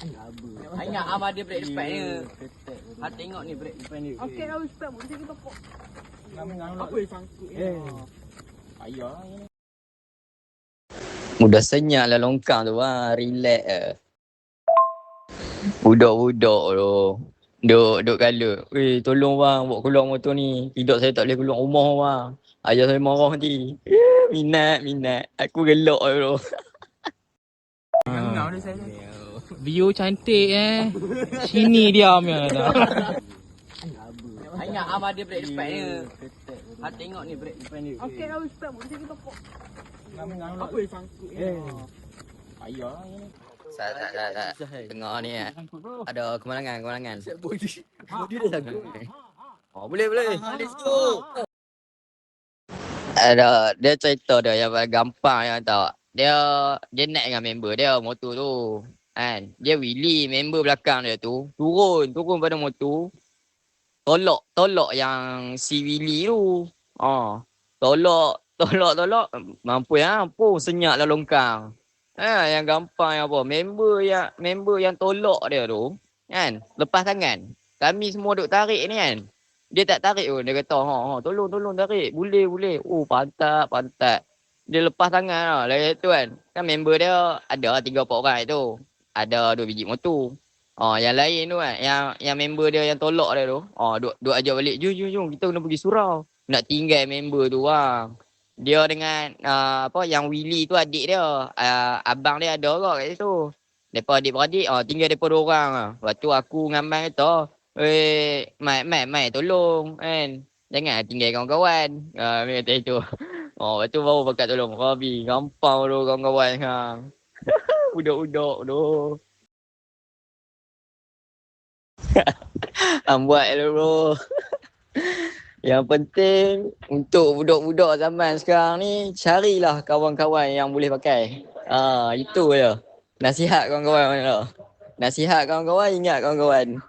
Ingat abang dia break depan ni. Ha tengok ni break depan ni. Okey dah start boleh kita pok. Apa yang sangkut ni? Ayah ni. Udah senyap lah longkang tu relax Budak-budak tu. Duk kala. Weh, tolong bang, buat keluar motor ni. Tidak saya tak boleh keluar rumah bang. Ayah saya marah nanti. Minat. Aku gelak tu. Ngau dia saya. View cantik Sini diamnya dah. Ingat abang dia break depan ni. Ha tengok ni break depan ni. Okey dah start boleh kita pok. Apa yang sangkut ni? Ayah ni. Tak. Tengok ni ada kemalangan. Body dia sangkut. Oh, boleh. Let's go. Ada dia cerita dia yang gampang yang tahu. Dia naik dengan member dia motor tu. Kan? Dia wheelie member belakang dia tu. Turun pada motor. Tolak yang si wheelie tu. Tolak. Mampu senyap lah longkang. Yang gampang yang apa? Member yang tolak dia tu. Kan? Lepas tangan. Kami semua duk tarik ni kan. Dia tak tarik pun. Dia kata, tolong tarik. Boleh. Oh, pantat. Dia lepas tangan lah. Lagi tu kan. Kan member dia ada 3-4 orang tu. Ada 2 biji motor. Yang lain tu kan. Yang member dia yang tolak dia tu. Duk ajak balik. Jom. Kita kena pergi surau. Nak tinggal member tu bang. Dia dengan yang Willy tu adik dia. Abang dia ada orang kat situ. Depa adik-beradik tinggal depa 2 orang ah. Lepas tu aku dengan abang kata, mai tolong kan. Jangan tinggal kawan-kawan. Dia kata itu. Lepas tu baru pakat tolong. Rabi, gampang tu kawan-kawan hang. Budak-budak tu. Buat dulu. Yang penting untuk budak-budak zaman sekarang ni, carilah kawan-kawan yang boleh pakai. Itu je. Nasihat kawan-kawan mana? Nasihat kawan-kawan, ingat kawan-kawan.